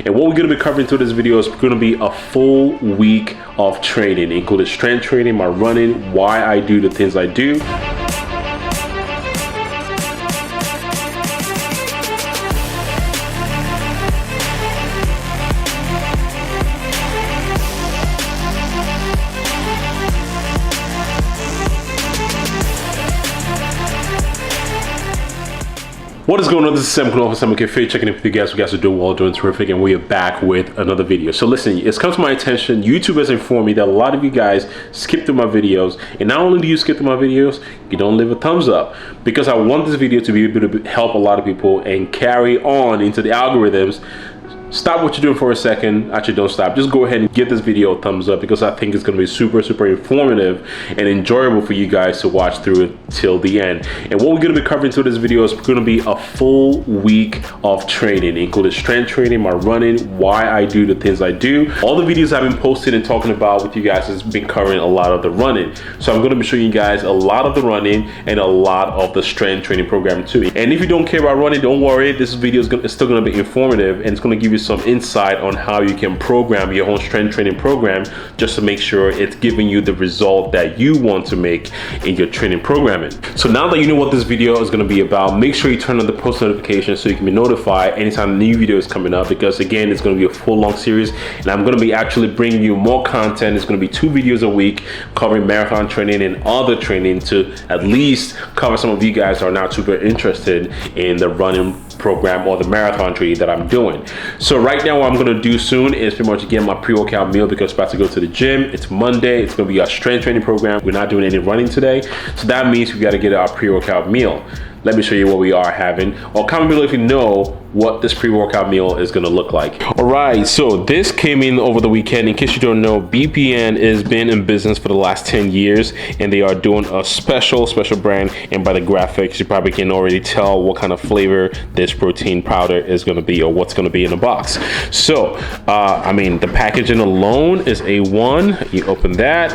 And what we're going to be covering through this video is going to be a full week of training, including strength training, my running, why I do the things I do. What is going on? This is SAMOKFIT checking in with you guys. You guys are doing well, doing terrific, and we are back with another video. So listen, it's come to my attention, YouTube has informed me that a lot of you guys skip through my videos, and not only do you skip through my videos, you don't leave a thumbs up, because I want this video to be able to help a lot of people and carry on into the algorithms. Stop what you're doing for a second. Actually, don't stop. Just go ahead and give this video a thumbs up, because I think it's going to be super informative and enjoyable for you guys to watch through it till the end. And what we're going to be covering through this video is going to be a full week of training, including strength training, my running, why I do the things I do. All the videos I've been posting and talking about with you guys has been covering a lot of the running. So I'm going to be showing you guys a lot of the running and a lot of the strength training program too. And if you don't care about running, don't worry. This video is still going to be informative, and it's going to give you some insight on how you can program your own strength training program just to make sure it's giving you the result that you want to make in your training programming. So now that you know what this video is going to be about, make sure you turn on the post notifications so you can be notified anytime a new video is coming up, because again, it's going to be a full long series, and I'm going to be actually bringing you more content. It's going to be 2 videos a week covering marathon training and other training to at least cover some of you guys who are not super interested in the running program or the marathon training that I'm doing. So right now what I'm going to do soon is pretty much get my pre-workout meal, because I'm about to go to the gym. It's Monday. It's going to be our strength training program. We're not doing any running today, so that means we got to get our pre-workout meal. Let me show you what we are having, or comment below if you know what this pre-workout meal is going to look like. All right, so this came in over the weekend. In case you don't know, BPN has been in business for the last 10 years, and they are doing a special brand. And by the graphics, you probably can already tell what kind of flavor this protein powder is going to be, or what's going to be in the box. So, I mean, the packaging alone is A1. You open that.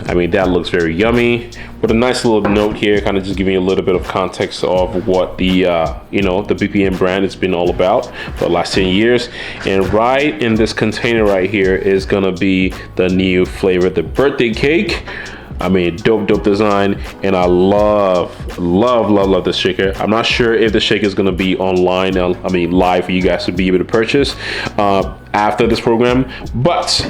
I mean, that looks very yummy, with a nice little note here, kind of just giving you a little bit of context of what the you know, the BPN brand has been all about for the last 10 years. And right in this container right here is gonna be the new flavor, the birthday cake. I mean, dope design, and I love this shaker. I'm not sure if the shaker is gonna be online, I mean live, for you guys to be able to purchase after this program, but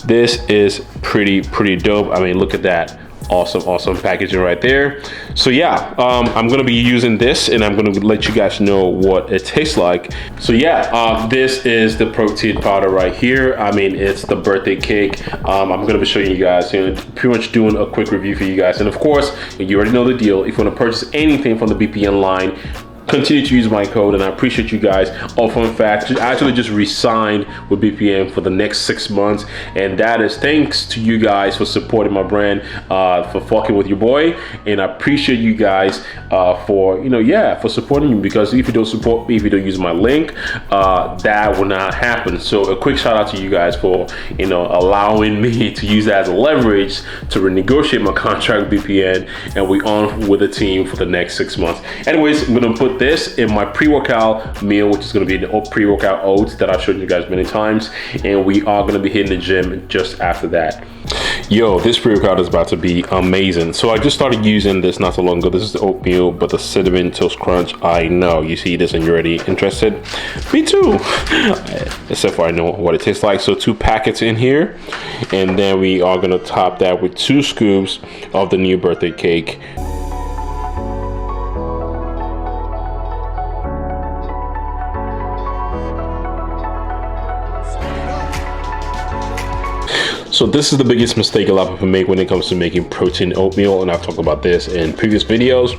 this is pretty dope. I mean, look at that. Awesome packaging right there. So yeah, I'm gonna be using this, and I'm gonna let you guys know what it tastes like. So yeah, this is the protein powder right here. I mean, it's the birthday cake. I'm gonna be showing you guys, you know, pretty much doing a quick review for you guys. And of course, you already know the deal. If you want to purchase anything from the BPN line, continue to use my code, and I appreciate you guys. Oh, fun fact, I actually just re-signed with BPN for the next 6 months, and that is thanks to you guys for supporting my brand, for fucking with your boy. And I appreciate you guys for, you know, yeah, for supporting me, because if you don't support me, if you don't use my link, that will not happen. So a quick shout out to you guys for, you know, allowing me to use that as a leverage to renegotiate my contract with BPN, and we on with the team for the next 6 months. Anyways, I'm gonna put this in my pre-workout meal, which is going to be the pre-workout oats that I've shown you guys many times, and we are going to be hitting the gym just after that. Yo, this pre-workout is about to be amazing. So I just started using this not so long ago. This is the oatmeal, but the cinnamon toast crunch. I know you see this and you're already interested. Me too. Except for I know what it tastes like. So 2 packets in here, and then we are going to top that with 2 scoops of the new birthday cake. So this is the biggest mistake a lot of people make when it comes to making protein oatmeal, and I've talked about this in previous videos.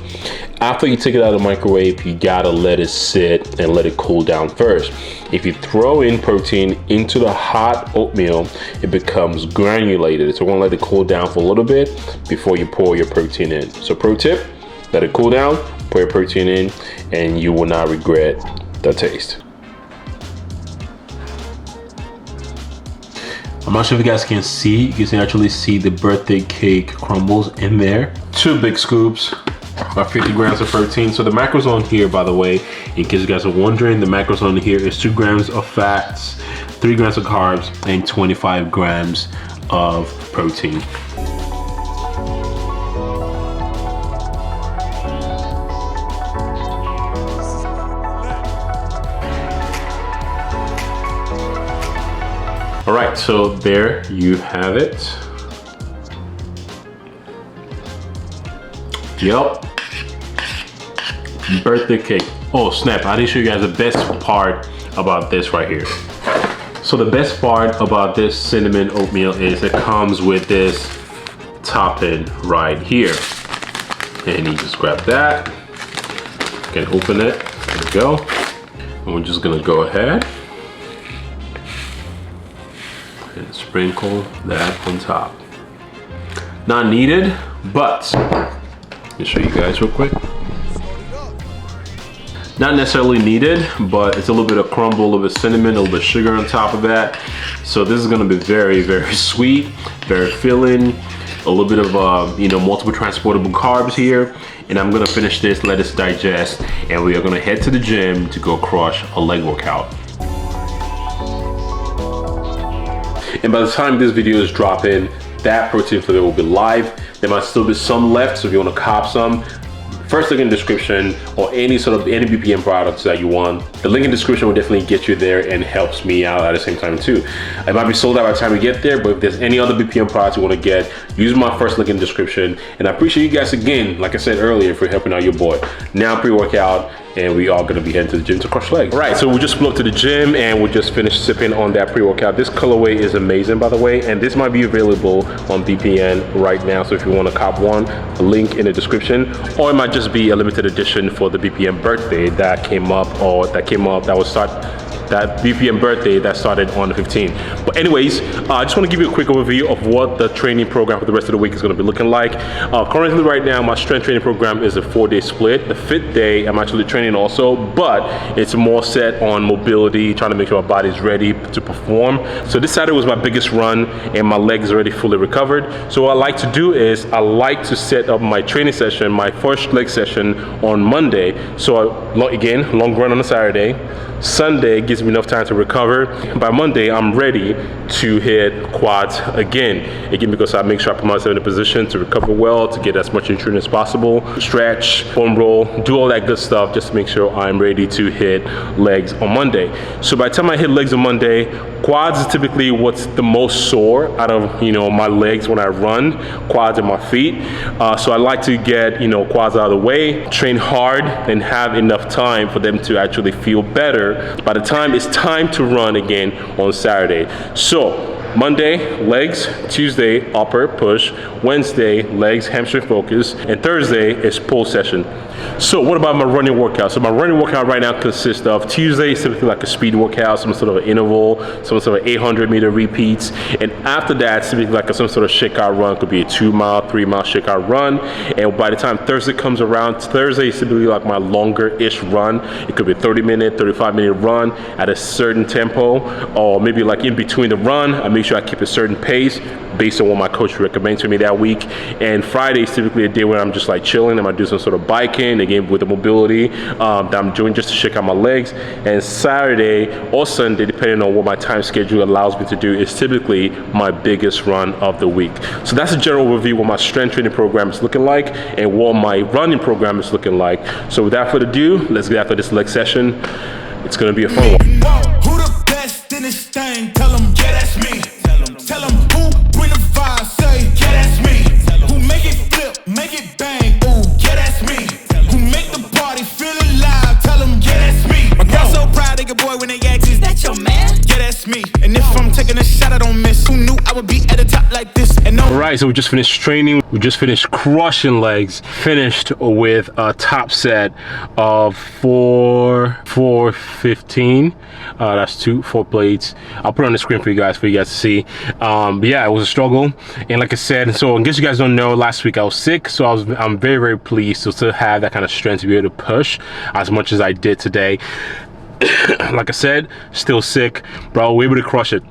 After you take it out of the microwave, you gotta let it sit and let it cool down first. If you throw in protein into the hot oatmeal, it becomes granulated. So we're gonna let it cool down for a little bit before you pour your protein in. So pro tip, let it cool down, pour your protein in, and you will not regret the taste. I'm not sure if you guys can see. You can actually see the birthday cake crumbles in there. 2 big scoops, about 50 grams of protein. So the macros on here, by the way, in case you guys are wondering, the macros on here is 2 grams of fats, 3 grams of carbs and 25 grams of protein. All right, so there you have it. Yep. Birthday cake. Oh snap, I didn't show you guys the best part about this right here. So the best part about this cinnamon oatmeal is it comes with this topping right here. And you just grab that. You can open it. There we go. And we're just gonna go ahead and sprinkle that on top. Not needed, but let me show you guys real quick. Not necessarily needed, but it's a little bit of crumble, a little bit of cinnamon, a little bit of sugar on top of that. So this is gonna be very, very sweet, very filling, a little bit of, you know, multiple transportable carbs here. And I'm gonna finish this, let this digest, and we are gonna head to the gym to go crush a leg workout. And by the time this video is dropping, that protein flavor will be live. There might still be some left, so if you want to cop some, first link in the description, or any BPM products that you want. The link in the description will definitely get you there and helps me out at the same time too. It might be sold out by the time we get there, but if there's any other BPM products you want to get, use my first link in the description. And I appreciate you guys again, like I said earlier, for helping out your boy. Now pre-workout, and we are gonna be heading to the gym to crush legs. All right, so we just flew up to the gym and we just finished sipping on that pre-workout. This colorway is amazing, by the way, and this might be available on BPN right now. So if you wanna cop one, a link in the description, or it might just be a limited edition for the BPM birthday that came up, that BPM birthday that started on the 15th. But anyways, I just want to give you a quick overview of what the training program for the rest of the week is going to be looking like. Currently right now, my strength training program is a 4-day split. The 5th day, I'm actually training also, but it's more set on mobility, trying to make sure my body's ready to perform. So this Saturday was my biggest run and my legs already fully recovered. So what I like to do is I like to set up my training session, my first leg session on Monday. So again, long run on a Saturday. Sunday gives me enough time to recover. By Monday, I'm ready to hit quads again. Again, because I make sure I put myself in a position to recover well, to get as much nutrient as possible, stretch, foam roll, do all that good stuff just to make sure I'm ready to hit legs on Monday. So by the time I hit legs on Monday, quads is typically what's the most sore out of, you know, my legs when I run, quads and my feet. So I like to get, you know, quads out of the way, train hard, and have enough time for them to actually feel better by the time it's time to run again on Saturday. So Monday, legs. Tuesday, upper push. Wednesday, legs, hamstring focus. And Thursday is pull session. So what about my running workout? So my running workout right now consists of Tuesday, typically like a speed workout, some sort of an interval, some sort of 800-meter repeats. And after that, typically like some sort of shakeout run. Could be a 2-mile, 3-mile shakeout run. And by the time Thursday comes around, Thursday is typically like my longer-ish run. It could be a 30-minute, 35-minute run at a certain tempo, or maybe like in between the run, I make sure I keep a certain pace based on what my coach recommends to me that week. And Friday is typically a day where I'm just like chilling. I'm gonna do some sort of biking, again with the mobility that I'm doing just to shake out my legs. And Saturday or Sunday, depending on what my time schedule allows me to do, is typically my biggest run of the week. So that's a general review what my strength training program is looking like and what my running program is looking like. So without further ado, let's get after this leg session. It's gonna be a fun one. Who the best in this thing? Tell them, yeah, that's me. Tell them who bring the vibe, say, yeah, that's me. Who make it flip, make it bang, ooh, yeah, that's me. Who make the party feel alive, tell them, yeah, that's me. My girl so proud of your boy when they ask, is that your man? Yeah, that's me. And if I'm taking a shot, I don't miss. Who knew I would be at the top like this? And no. All right, so we just finished training. We just finished crushing legs. Finished with a top set of 415. That's 4 plates. I'll put it on the screen for you guys to see. But yeah, it was a struggle. And like I said, so in case you guys don't know, last week I was sick, so I'm very, very pleased to still have that kind of strength to be able to push as much as I did today. Like I said, still sick, but we were able to crush it.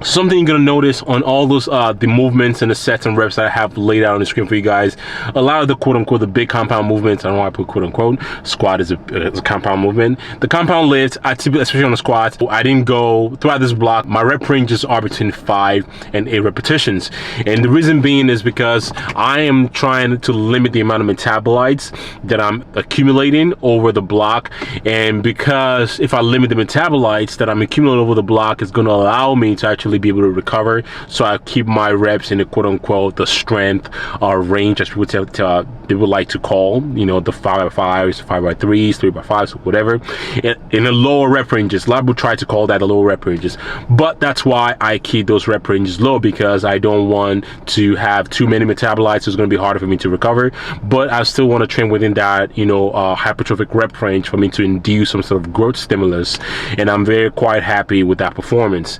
Something you're gonna notice on all those the movements and the sets and reps that I have laid out on the screen for you guys, a lot of the quote-unquote the big compound movements, I don't know why I put quote-unquote, squat is a compound movement. The compound lifts, I typically, especially on the squats, I didn't go throughout this block. My rep ranges are between 5 and 8 repetitions, and the reason being is because I am trying to limit the amount of metabolites that I'm accumulating over the block, and because if I limit the metabolites that I'm accumulating over the block, it's going to allow me to actually be able to recover. So I keep my reps in the quote-unquote the strength range, as people they would like to call, you know, the 5x5s, 5x3s, 3x5s, whatever, in the lower rep ranges. A lot of people try to call that the lower rep ranges, but that's why I keep those rep ranges low, because I don't want to have too many metabolites. So it's going to be harder for me to recover, but I still want to train within that, you know, hypertrophic rep range for me to induce some sort of growth stimulus, and I'm quite happy with that performance.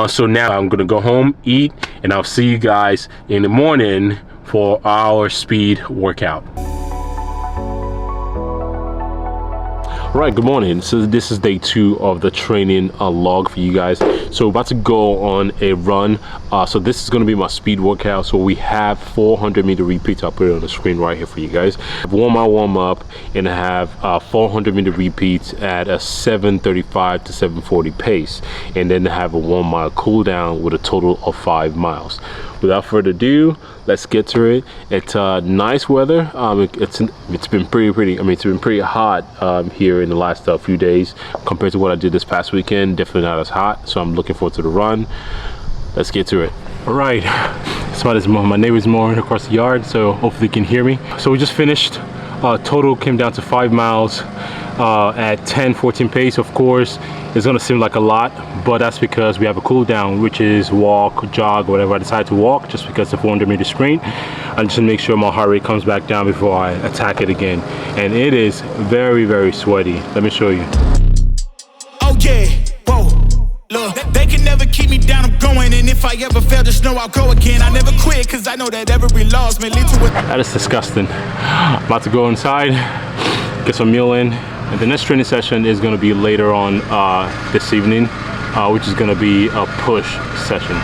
So now I'm gonna go home, eat, and I'll see you guys in the morning for our speed workout. All right, good morning. So this is day 2 of the training log for you guys. So we're about to go on a run. So this is going to be my speed workout. So we have 400-meter repeats. I'll put it on the screen right here for you guys. I have warm up, and I have 400-meter repeats at a 7:35 to 7:40 pace, and then I have a 1 mile cool down with a total of 5 miles. Without further ado, let's get to it. It's nice weather. It's been pretty. I mean, it's been pretty hot here in the last few days compared to what I did this past weekend. Definitely not as hot, so I'm looking forward to the run. Let's get to it. All right, my neighbor's mowing across the yard, so hopefully you can hear me. So we just finished. Total came down to 5 miles at 10:14 pace. Of course, it's gonna seem like a lot, but that's because we have a cool down, which is walk, jog, whatever. I decided to walk just because the 400-meter sprint. I just make sure my heart rate comes back down before I attack it again. And it is very sweaty. Let me show you. Oh yeah, whoa, look, they can never keep me down, I'm going, and if I ever fail, just know I'll go again. I never quit, cause I know that every loss may lead to it. That is disgusting. I'm about to go inside, get some meal in, and the next training session is gonna be later on this evening, which is gonna be a push session.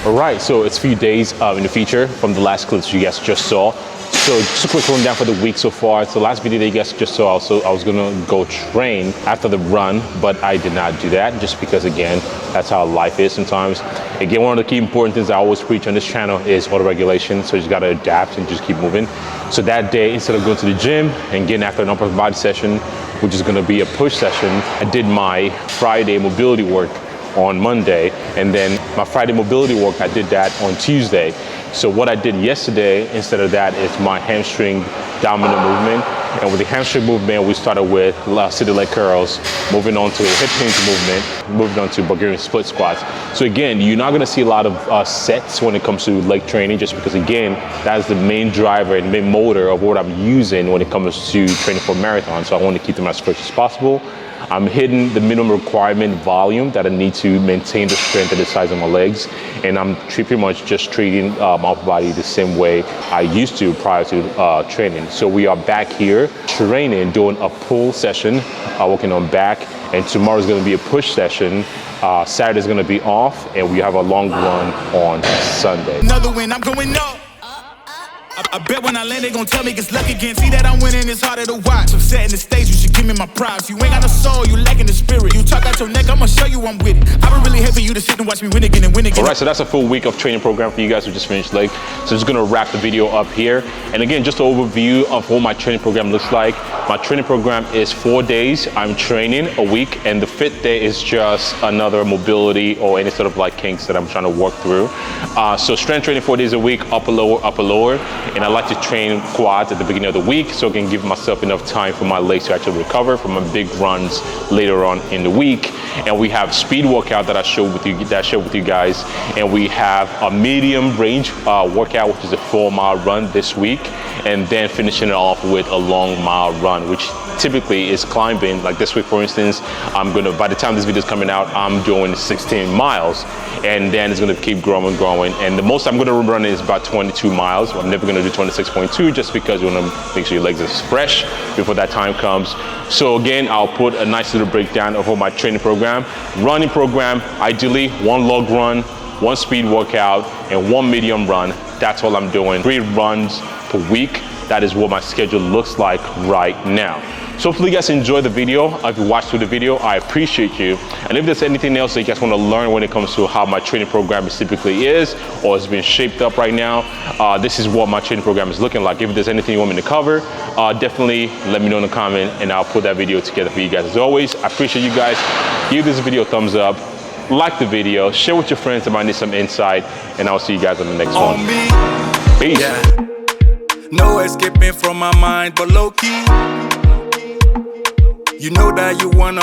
Alright, so it's a few days in the future from the last clips you guys just saw. So just a quick rundown for the week so far. So the last video that you guys just saw, I was gonna go train after the run, but I did not do that just because, again, that's how life is sometimes. Again, one of the key important things I always preach on this channel is auto regulation. So you just gotta adapt and just keep moving. So that day, instead of going to the gym and getting after an upper body session, which is gonna be a push session, I did my Friday mobility work on Monday, and then my Friday mobility work, I did that on Tuesday. So what I did yesterday instead of that is my hamstring dominant movement, and with the hamstring movement we started with city leg curls, moving on to the hip hinge movement, moving on to Bulgarian split squats. So again, you're not going to see a lot of sets when it comes to leg training, just because again that's the main driver and main motor of what I'm using when it comes to training for marathon. So I want to keep them as fresh as possible. I'm hitting the minimum requirement volume that I need to maintain the strength and the size of my legs, and I'm pretty much just treating my upper body the same way I used to prior to training. So we are back here training, doing a pull session, working on back, and tomorrow's going to be a push session. Saturday's going to be off, and we have a long run on Sunday. Another win, I'm going up. I bet when I land, they gon' tell me it's luck again. See that I'm winning, it's harder to watch. I'm setting the stage, you should give me my props. You ain't got no soul, you lacking the spirit. You talk out your neck, I'ma show you I'm with it. I would really hate for you to sit and watch me win again and win again. All right, so that's a full week of training program for you guys who just finished leg. So just gonna wrap the video up here. And again, just an overview of what my training program looks like. My training program is 4 days. I'm training a week, and the 5th day is just another mobility or any sort of like kinks that I'm trying to work through. So strength training 4 days a week, upper lower. And I like to train quads at the beginning of the week so I can give myself enough time for my legs to actually recover from my big runs later on in the week. and we have speed workout that I showed with you guys, and we have a medium range workout, which is a 4-mile run this week, and then finishing it off with a long mile run, which typically is climbing. Like this week, for instance, by the time this video is coming out, I'm doing 16 miles, and then it's gonna keep growing, and the most I'm gonna run is about 22 miles. I'm never gonna do 26.2 just because you wanna make sure your legs are fresh before that time comes. So again, I'll put a nice little breakdown of my training program. Running program, ideally 1 log run, 1 speed workout, and 1 medium run. That's all I'm doing. 3 runs per week. That is what my schedule looks like right now. So hopefully you guys enjoyed the video. If you watched through the video, I appreciate you. And if there's anything else that you guys want to learn when it comes to how my training program typically is, or has been shaped up right now, this is what my training program is looking like. If there's anything you want me to cover, definitely let me know in the comment, and I'll put that video together for you guys. As always, I appreciate you guys. Give this video a thumbs up, like the video, share with your friends that might need some insight, and I'll see you guys on the next one. Peace. Yeah. No escaping from my mind, but low key, you know that you wanna